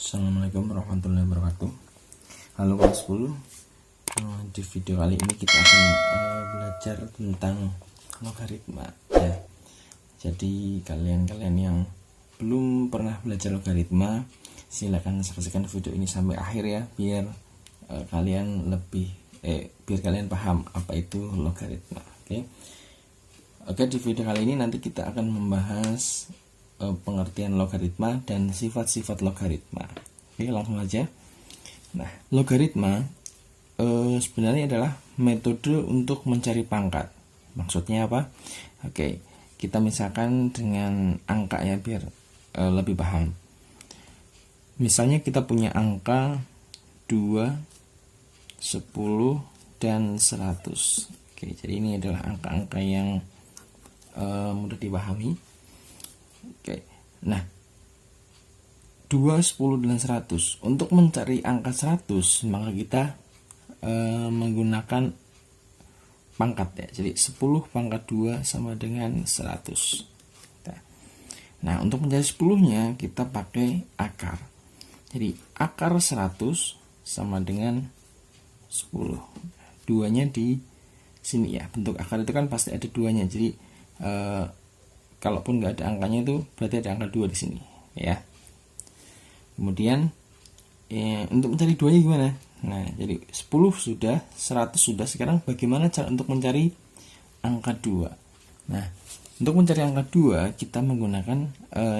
Assalamualaikum warahmatullahi wabarakatuh. Halo kelas 10. Di video kali ini kita akan belajar tentang logaritma ya. Jadi kalian yang belum pernah belajar logaritma, silakan saksikan video ini sampai akhir ya, biar kalian kalian paham apa itu logaritma. Oke, di video kali ini nanti kita akan membahas pengertian logaritma dan sifat-sifat logaritma. Oke, langsung aja. Nah, logaritma sebenarnya adalah metode untuk mencari pangkat. Maksudnya apa? Oke, kita misalkan dengan angka ya, biar lebih paham. Misalnya kita punya angka 2, 10, dan 100. Oke, jadi ini adalah angka-angka yang mudah dipahami. Oke, nah 2, 10, dan 100. Untuk mencari angka 100 maka kita menggunakan pangkat ya. Jadi 10 pangkat 2 sama dengan 100. Nah, untuk mencari 10-nya kita pakai akar. Jadi akar 100 sama dengan 10. Duanya di sini ya. Bentuk akar itu kan pasti ada duanya. Jadi kalaupun nggak ada angkanya itu berarti ada angka 2 di sini ya. Kemudian untuk mencari 2-nya gimana? Nah, jadi 10 sudah, 100 sudah. Sekarang bagaimana cara untuk mencari angka 2? Nah, untuk mencari angka 2 kita menggunakan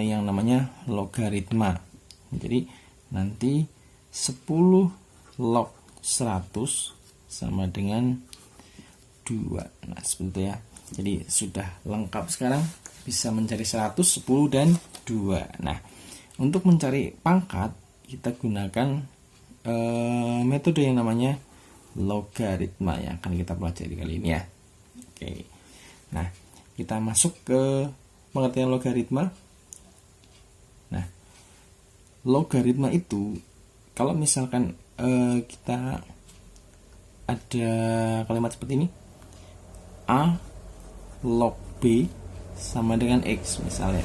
yang namanya logaritma. Jadi nanti 10 log 100 sama dengan 2. Nah, seperti itu ya. Jadi sudah lengkap sekarang, bisa mencari 100, 10, dan 2. Nah, untuk mencari pangkat kita gunakan metode yang namanya logaritma yang akan kita pelajari kali ini ya. Oke. Nah, kita masuk ke pengertian logaritma. Nah, logaritma itu kalau misalkan kita ada kalimat seperti ini, A log B sama dengan X misalnya.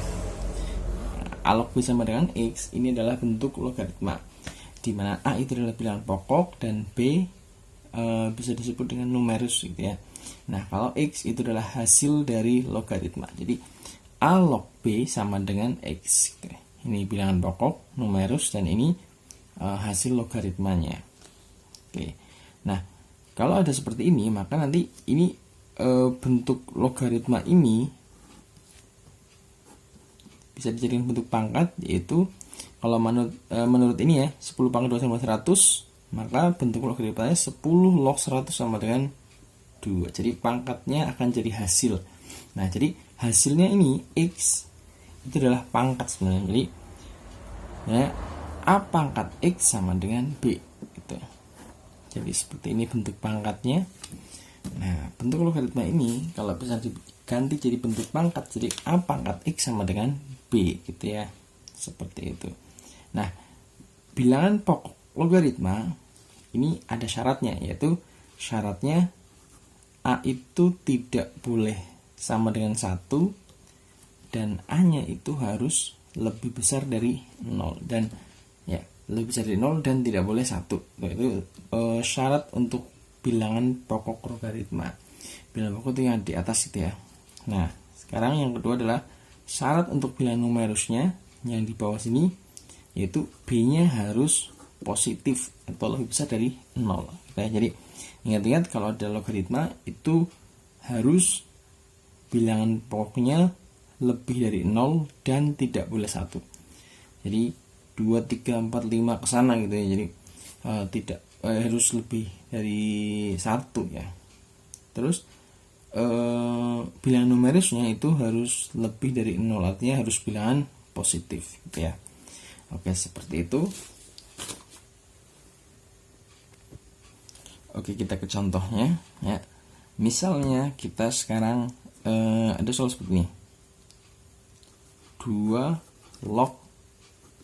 A log B sama dengan X ini adalah bentuk logaritma, di mana A itu adalah bilangan pokok dan B bisa disebut dengan numerus gitu ya. Nah, kalau X itu adalah hasil dari logaritma. Jadi A log B sama dengan X gitu. Ini bilangan pokok, numerus, dan ini hasil logaritmanya. Oke. Nah, kalau ada seperti ini maka nanti ini bentuk logaritma ini bisa dijadikan bentuk pangkat, yaitu kalau menurut ini ya 10 pangkat 2 sama 100, maka bentuk logaritmanya 10 log 100 sama dengan 2. Jadi pangkatnya akan jadi hasil. Nah, jadi hasilnya ini X itu adalah pangkat sebenarnya. Jadi ya, A pangkat X sama dengan B gitu. Jadi seperti ini bentuk pangkatnya. Nah, bentuk logaritma ini kalau bisa diganti jadi bentuk pangkat, jadi A pangkat X sama dengan B gitu ya. Seperti itu. Nah, bilangan pokok logaritma ini ada syaratnya, yaitu syaratnya A itu tidak boleh sama dengan 1 dan A-nya itu harus lebih besar dari 0 dan ya, lebih besar dari 0 dan tidak boleh 1. Itu syarat untuk bilangan pokok logaritma. Bilangan pokok itu yang di atas itu ya. Nah, sekarang yang kedua adalah syarat untuk bilangan numerusnya yang di bawah sini, yaitu B-nya harus positif atau lebih besar dari 0. Jadi ingat-ingat kalau ada logaritma itu harus bilangan pokoknya lebih dari 0 dan tidak boleh 1. Jadi 2, 3, 4, 5 ke sana gitu ya. Jadi tidak harus lebih dari 1 ya. Terus bilangan numerusnya itu harus lebih dari 0, artinya harus bilangan positif gitu ya. Oke, seperti itu. Oke, kita ke contohnya ya. Misalnya kita sekarang ada soal seperti ini. 2 log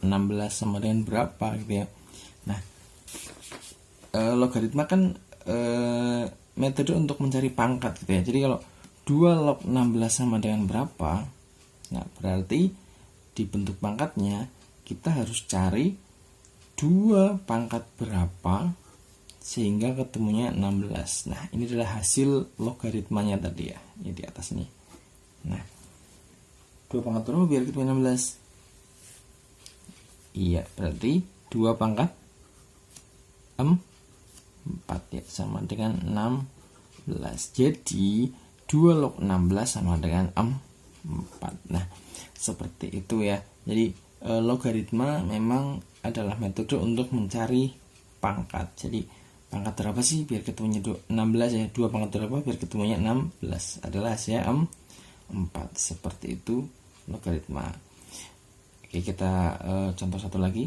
16 sama dengan berapa gitu ya. Nah, logaritma kan metode untuk mencari pangkat gitu ya. Jadi kalau 2 log 16 sama dengan berapa, nah berarti di bentuk pangkatnya kita harus cari 2 pangkat berapa sehingga ketemunya 16. Nah, ini adalah hasil logaritmanya tadi ya, ini di atas nih. Nah, 2 pangkat berapa biar ketemu 16? Iya, berarti 2 pangkat 4 ya, sama dengan 16. Jadi 2 log 16 sama dengan 4. Nah, seperti itu ya. Jadi logaritma memang adalah metode untuk mencari pangkat. Jadi pangkat berapa sih biar ketemunya 16 ya. 2 pangkat berapa biar ketemunya 16 adalah hasilnya 4. Seperti itu logaritma. Oke, kita contoh satu lagi.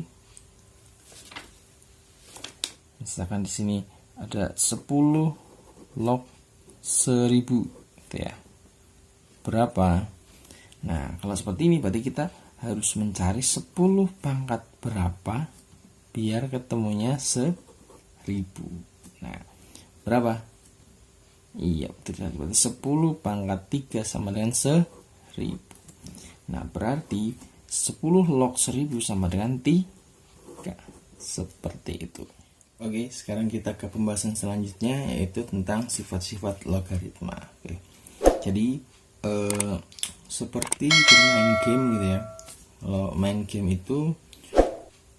Misalkan di sini ada 10 log 1000 gitu ya. Berapa? Nah, kalau seperti ini berarti kita harus mencari 10 pangkat berapa biar ketemunya 1000. Nah, berapa? Iya, betul. Berarti 10 pangkat 3 sama dengan 1000. Nah, berarti 10 log 1000 sama dengan 3. Seperti itu. Oke, sekarang kita ke pembahasan selanjutnya, yaitu tentang sifat-sifat logaritma. Oke. Jadi seperti bermain game gitu ya. Kalau main game itu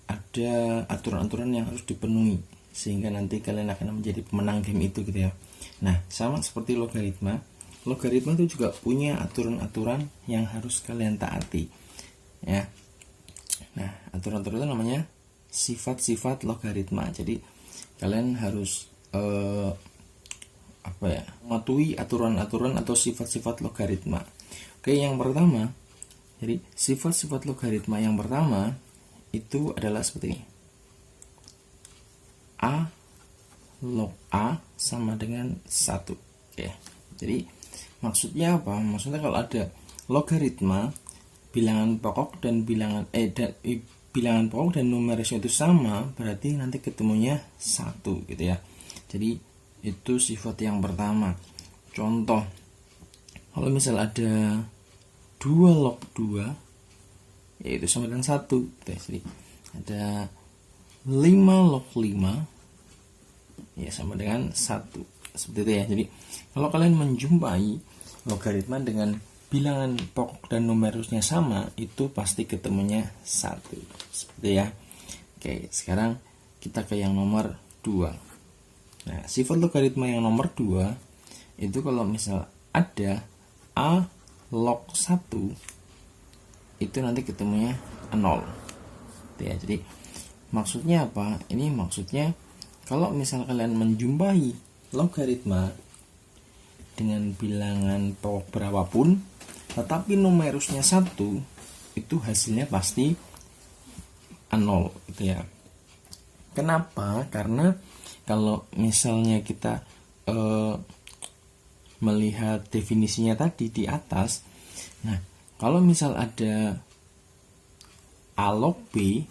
ada aturan-aturan yang harus dipenuhi sehingga nanti kalian akan menjadi pemenang game itu gitu ya. Nah, sama seperti logaritma. Logaritma itu juga punya aturan-aturan yang harus kalian taati. Ya. Nah, aturan-aturan itu namanya sifat-sifat logaritma. Jadi kalian harus mematuhi aturan-aturan atau sifat-sifat logaritma. Oke, yang pertama, jadi sifat-sifat logaritma yang pertama itu adalah seperti ini. A log A sama dengan 1. Oke. Jadi maksudnya apa? Maksudnya kalau ada logaritma bilangan pokok dan bilangan pokok dan numerisnya itu sama, berarti nanti ketemunya 1 gitu ya. Jadi itu sifat yang pertama. Contoh, kalau misal ada 2 log 2 yaitu sama dengan 1 gitu ya. Jadi ada 5 log 5 ya sama dengan 1. Seperti itu ya. Jadi kalau kalian menjumpai logaritma dengan bilangan pokok dan numerusnya sama, itu pasti ketemunya 1. Seperti ya. Oke, sekarang kita ke yang nomor 2. Nah, sifat logaritma yang nomor 2 itu kalau misal ada A log 1 itu nanti ketemunya 0. Ya, jadi maksudnya apa? Ini maksudnya kalau misal kalian menjumpai logaritma dengan bilangan pokok berapapun tetapi numerusnya 1, itu hasilnya pasti 0 gitu ya. Kenapa? Karena kalau misalnya kita melihat definisinya tadi di atas, nah kalau misal ada A log B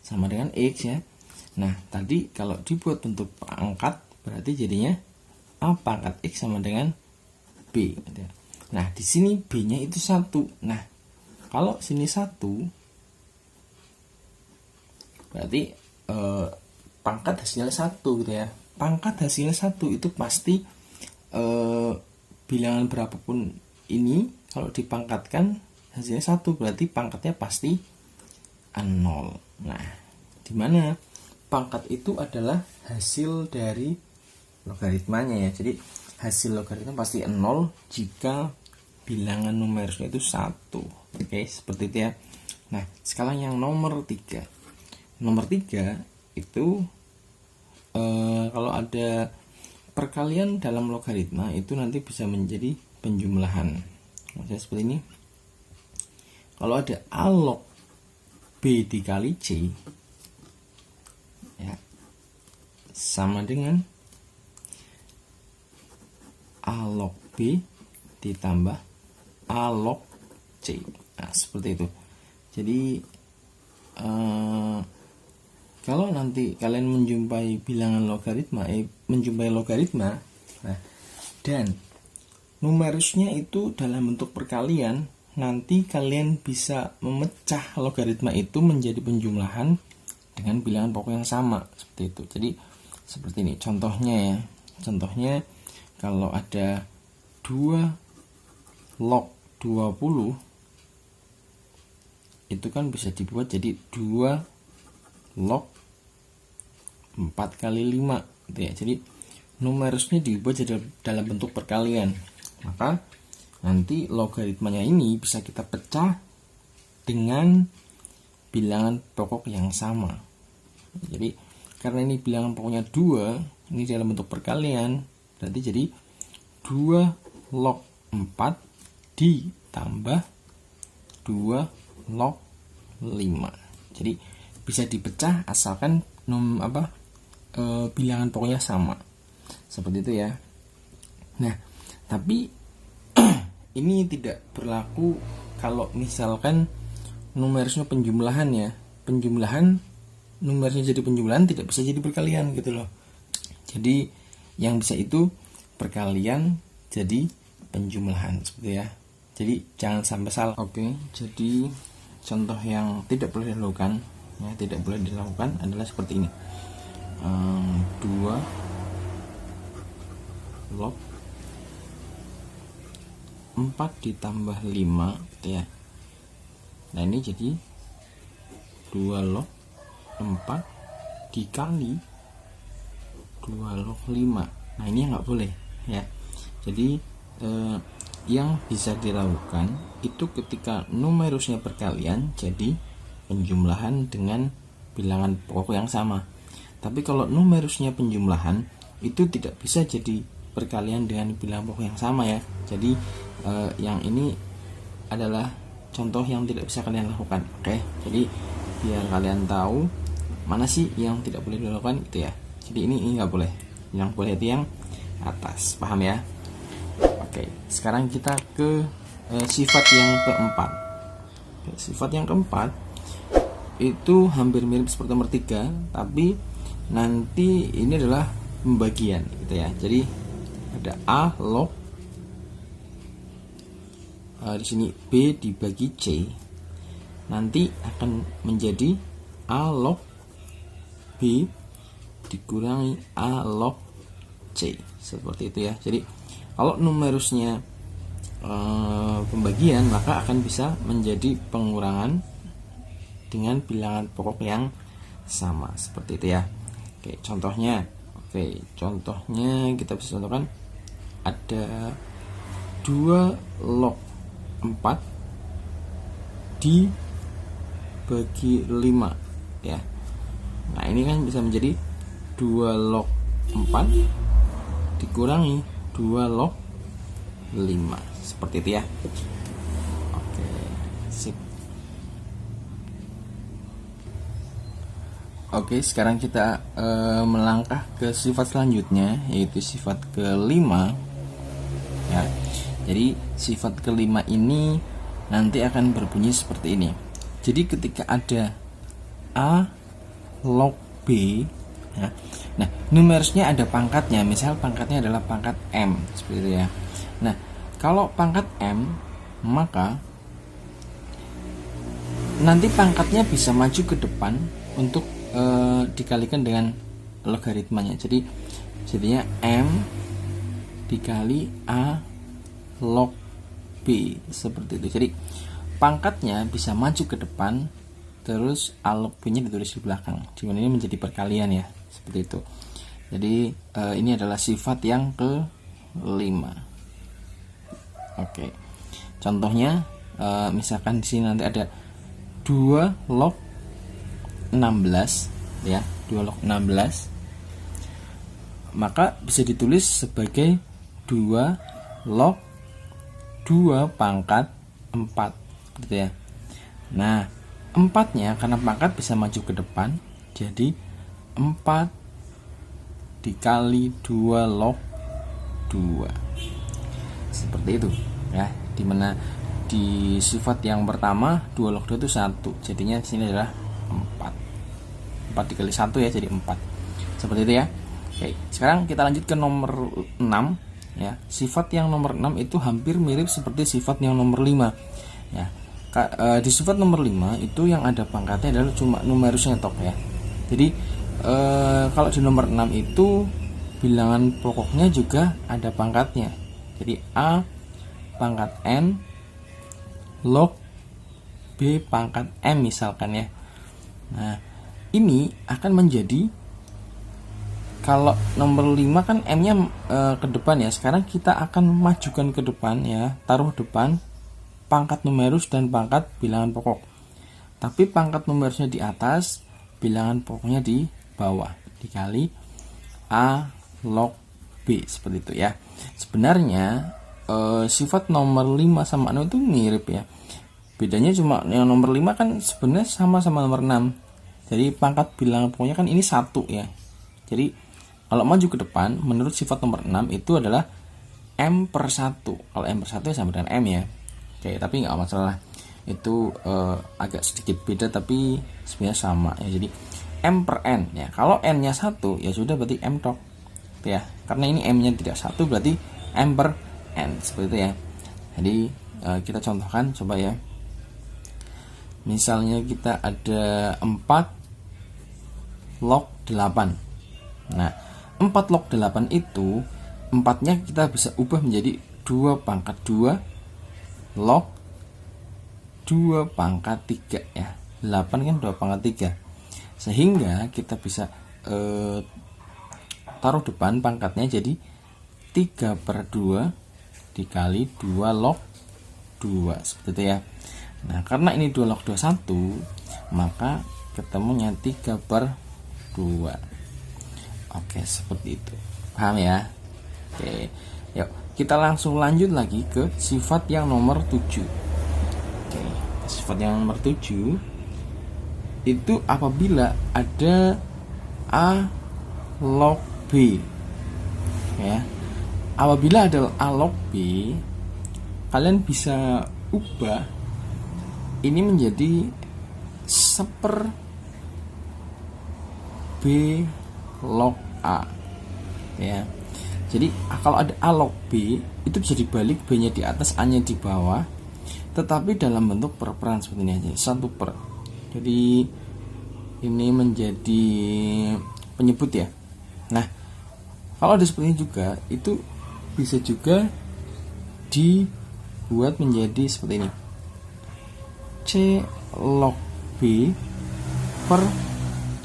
sama dengan X ya, nah tadi kalau dibuat bentuk pangkat berarti jadinya A pangkat X sama dengan B gitu ya. Nah di sini B nya itu 1. Nah kalau sini 1 berarti pangkat hasilnya 1 gitu ya. Pangkat hasilnya 1 itu pasti bilangan berapapun ini kalau dipangkatkan hasilnya 1, berarti pangkatnya pasti 0. Nah, dimana pangkat itu adalah hasil dari logaritmanya ya. Jadi hasil logaritma pasti 0 jika bilangan numerusnya itu 1. Oke, seperti itu ya. Nah, sekarang yang nomor 3. Nomor 3 itu kalau ada perkalian dalam logaritma itu nanti bisa menjadi penjumlahan. Maksudnya seperti ini. Kalau ada A log B dikali C ya, sama dengan A log B ditambah A log C. Nah, seperti itu. Jadi kalau nanti kalian menjumpai bilangan logaritma, nah, dan numerusnya itu dalam bentuk perkalian, nanti kalian bisa memecah logaritma itu menjadi penjumlahan dengan bilangan pokok yang sama, seperti itu. Jadi seperti ini contohnya ya. Contohnya kalau ada 2 log 20 itu kan bisa dibuat jadi 2 log 4 kali 5 gitu ya. Jadi numerusnya dibuat jadi dalam bentuk perkalian. Maka nanti logaritmanya ini bisa kita pecah dengan bilangan pokok yang sama. Jadi karena ini bilangan pokoknya 2, ini dalam bentuk perkalian, berarti jadi 2 log 4 ditambah 2 log 5. Jadi bisa dipecah asalkan bilangan pokoknya sama. Seperti itu ya. Nah, tapi ini tidak berlaku kalau misalkan numerusnya penjumlahan ya. Penjumlahan, numerusnya jadi penjumlahan, tidak bisa jadi perkalian gitu loh. Jadi yang bisa itu perkalian jadi penjumlahan, seperti ya. Jadi jangan sampai salah. Oke, jadi contoh yang tidak boleh dilakukan ya, tidak boleh dilakukan adalah seperti ini. 2 log 4 ditambah 5 gitu ya. Nah ini jadi 2 log 4 dikali 2 log 5. Nah ini nggak boleh ya. Jadi yang bisa dilakukan itu ketika numerusnya perkalian jadi penjumlahan dengan bilangan pokok yang sama. Tapi kalau numerusnya penjumlahan itu tidak bisa jadi perkalian dengan bilangan pokok yang sama ya. Jadi yang ini adalah contoh yang tidak bisa kalian lakukan. Oke, jadi biar kalian tahu mana sih yang tidak boleh dilakukan itu ya. Jadi ini nggak boleh. Yang boleh itu yang atas, paham ya? Oke, sekarang kita ke sifat yang keempat. Oke, sifat yang keempat itu hampir mirip seperti nomor 3, tapi nanti ini adalah pembagian gitu ya. Jadi ada A log di sini B dibagi C, nanti akan menjadi A log B dikurangi A log C, seperti itu ya. Jadi kalau numerusnya pembagian, maka akan bisa menjadi pengurangan dengan bilangan pokok yang sama, seperti itu ya. Oke, contohnya. Oke, contohnya kita bisa contohkan ada 2 log 4 dibagi 5 ya. Nah, ini kan bisa menjadi 2 log 4 dikurangi 2 log 5, seperti itu ya. Oke, sip. Oke, sekarang kita melangkah ke sifat selanjutnya, yaitu sifat kelima ya. Jadi sifat kelima ini nanti akan berbunyi seperti ini. Jadi ketika ada A log B ya, nah numerusnya ada pangkatnya, misal pangkatnya adalah pangkat M, seperti itu ya. Nah kalau pangkat M, maka nanti pangkatnya bisa maju ke depan untuk dikalikan dengan logaritmanya. Jadi jadinya M dikali A log B, seperti itu. Jadi pangkatnya bisa maju ke depan, terus A log B nya ditulis di belakang. Dimana ini menjadi perkalian ya, seperti itu. Jadi ini adalah sifat yang kelima. Oke, contohnya misalkan di sini nanti ada 2 log 16 ya, 2 log 16, maka bisa ditulis sebagai 2 log 2 pangkat 4 gitu ya. Nah 4-nya karena pangkat bisa maju ke depan, jadi 4 dikali 2 log 2, seperti itu ya. Dimana di sifat yang pertama 2 log 2 itu 1, jadinya di sini adalah 4 dikali 1 ya, jadi 4, seperti itu ya. Oke, sekarang kita lanjut ke nomor 6 ya. Sifat yang nomor 6 itu hampir mirip seperti sifat yang nomor 5 ya. Di sifat nomor 5 itu yang ada pangkatnya adalah cuma numerusnya tok ya. Jadi kalau di nomor 6 itu bilangan pokoknya juga ada pangkatnya. Jadi A pangkat N log B pangkat M misalkan ya. Nah, ini akan menjadi, kalau nomor 5 kan M-nya ke depan ya. Sekarang kita akan majukan ke depan ya, taruh depan pangkat numerus dan pangkat bilangan pokok. Tapi pangkat numerusnya di atas, bilangan pokoknya di bawah, dikali A log B, seperti itu ya. Sebenarnya sifat nomor 5 sama 6 itu mirip ya. Bedanya cuma yang nomor 5 kan sebenarnya sama-sama nomor 6. Jadi pangkat bilangan pokoknya kan ini 1 ya. Jadi kalau maju ke depan, menurut sifat nomor 6 itu adalah M per 1. Kalau M per 1 ya sama dengan M ya. Oke, tapi nggak masalah. Itu agak sedikit beda tapi sebenarnya sama ya. Jadi M per N ya. Kalau N-nya 1 ya sudah berarti M tok ya. Karena ini M-nya tidak 1 berarti M per N, seperti itu ya. Jadi kita contohkan coba ya. Misalnya kita ada 4 log 8. Nah, 4 log 8 itu 4-nya kita bisa ubah menjadi 2 pangkat 2 log 2 pangkat 3 ya. 8 kan 2 pangkat 3. Sehingga kita bisa taruh depan pangkatnya jadi 3 per 2 dikali 2 log 2, seperti itu ya. Nah, karena ini 2 log 21, maka ketemunya 3 per 2. Oke, seperti itu. Paham ya? Oke, yuk kita langsung lanjut lagi ke sifat yang nomor 7. Oke, sifat yang nomor 7 itu apabila ada A log B ya. Apabila ada A log B, kalian bisa ubah ini menjadi 1/B log A ya. Jadi kalau ada A log B itu bisa dibalik, B-nya di atas, A-nya di bawah, tetapi dalam bentuk perperan seperti ini aja, 1 per. Jadi ini menjadi penyebut ya. Nah, kalau ada seperti ini juga, itu bisa juga dibuat menjadi seperti ini, C log B per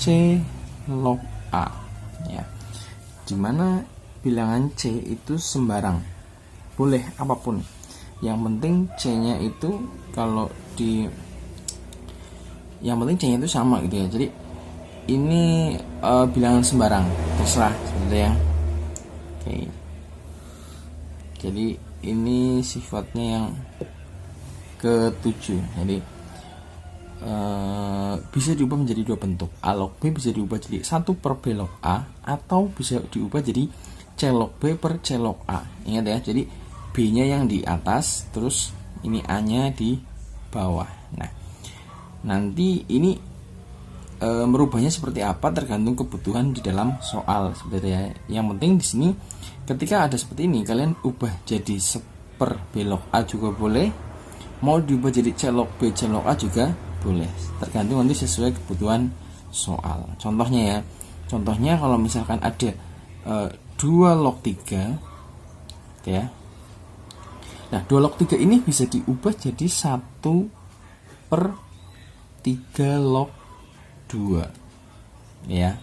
C log A ya. Dimana bilangan C itu sembarang, boleh apapun, yang penting C-nya itu kalau yang penting C-nya itu sama gitu ya. Jadi ini bilangan sembarang, terserah seperti ya. Oke. Jadi ini sifatnya yang ke-7. Jadi bisa diubah menjadi 2 bentuk. A log B bisa diubah jadi 1 per B log A, atau bisa diubah jadi C log B per C log A. Ingat ya, jadi B-nya yang di atas, terus ini A-nya di bawah. Nah, nanti ini merubahnya seperti apa tergantung kebutuhan di dalam soal sebenarnya. Yang penting di sini ketika ada seperti ini, kalian ubah jadi 1 per B log A juga boleh, mau diubah jadi C log B C log A juga boleh, tergantung nanti sesuai kebutuhan soal. Contohnya ya, contohnya kalau misalkan ada 2 log 3 ya. Nah, 2 log 3 ini bisa diubah jadi 1 per 3 log 2 ya.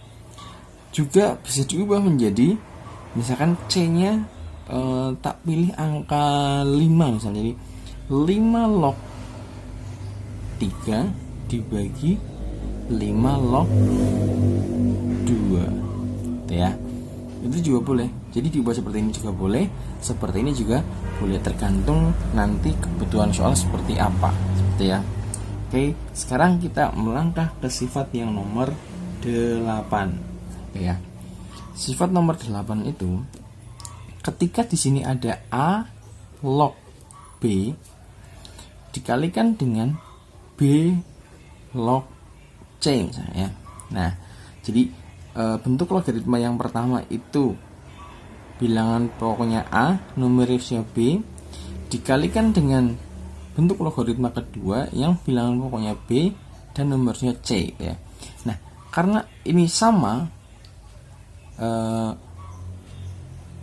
Juga bisa diubah menjadi misalkan C-nya tak pilih angka 5 misalnya, jadi 5 log 3 dibagi 5 log 2 ya. Itu juga boleh. Jadi diubah seperti ini juga boleh, seperti ini juga boleh, tergantung nanti kebutuhan soal seperti apa, seperti ya. Oke, sekarang kita melangkah ke sifat yang nomor 8 ya. Sifat nomor 8 itu ketika di sini ada A log B dikalikan dengan B log C misalnya ya. Nah, jadi bentuk logaritma yang pertama itu bilangan pokoknya A, numerusnya B, dikalikan dengan bentuk logaritma kedua yang bilangan pokoknya B dan numerusnya C ya. Nah, karena ini sama,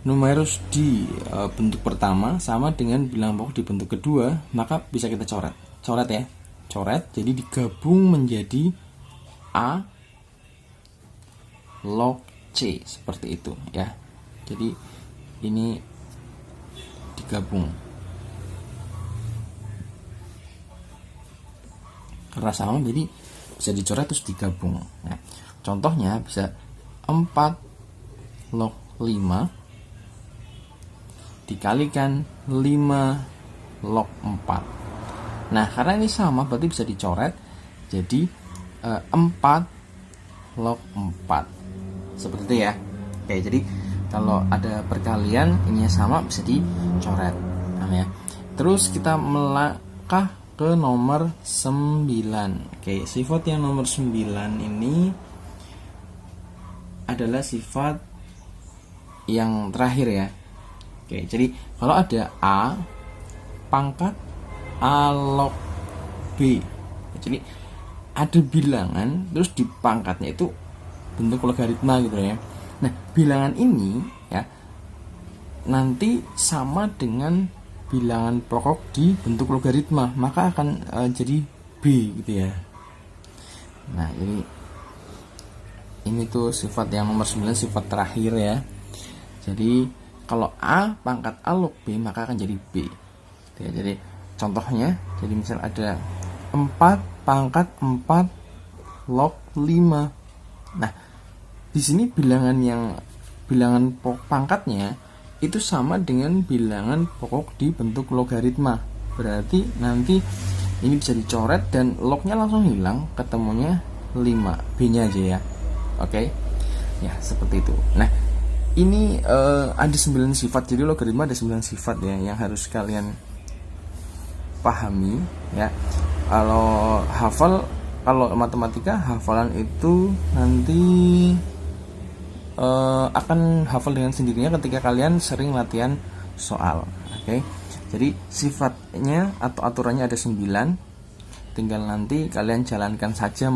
numerus di bentuk pertama sama dengan bilangan pokok di bentuk kedua, maka bisa kita coret ya, jadi digabung menjadi A log C seperti itu ya. Jadi ini digabung karena sama, jadi bisa dicoret terus digabung. Nah, contohnya bisa 4 log 5 dikalikan 5 log 4. Nah, karena ini sama berarti bisa dicoret jadi 4 log 4 seperti itu ya. Oke, jadi kalau ada perkalian ininya sama bisa dicoret. Nah, ya. Terus kita melangkah ke nomor 9. Oke, sifat yang nomor 9 ini adalah sifat yang terakhir ya. Oke, jadi kalau ada A pangkat A log B, jadi ada bilangan terus di pangkatnya itu bentuk logaritma gitu ya. Nah, bilangan ini ya nanti sama dengan bilangan pokok di bentuk logaritma, maka akan jadi B gitu ya. Nah, ini tuh sifat yang nomor 9, sifat terakhir ya. Jadi kalau A pangkat A log B maka akan jadi B. Ya, jadi contohnya, jadi misal ada 4 pangkat 4 log 5. Nah, di sini bilangan pangkatnya itu sama dengan bilangan pokok di bentuk logaritma. Berarti nanti ini bisa dicoret dan lognya langsung hilang, ketemunya 5, B-nya aja ya. Oke. Ya, seperti itu. Nah, ini ada 9 sifat. Jadi logaritma ada 9 sifat ya yang harus kalian pahami ya. Kalau matematika hafalan itu nanti akan hafal dengan sendirinya ketika kalian sering latihan soal. Oke. Jadi sifatnya atau aturannya ada 9. Tinggal nanti kalian jalankan saja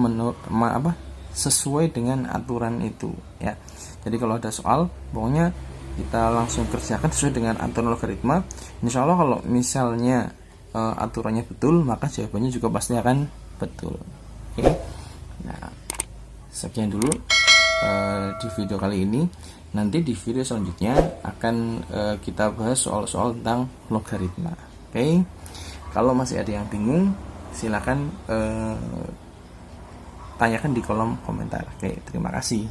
sesuai dengan aturan itu ya. Jadi kalau ada soal, pokoknya kita langsung kerjakan sesuai dengan aturan logaritma. Insya Allah kalau misalnya aturannya betul, maka jawabannya juga pasti akan betul. Oke. Nah, sekian dulu di video kali ini. Nanti di video selanjutnya akan kita bahas soal-soal tentang logaritma. Oke. Kalau masih ada yang bingung, silakan tanyakan di kolom komentar. Oke, terima kasih.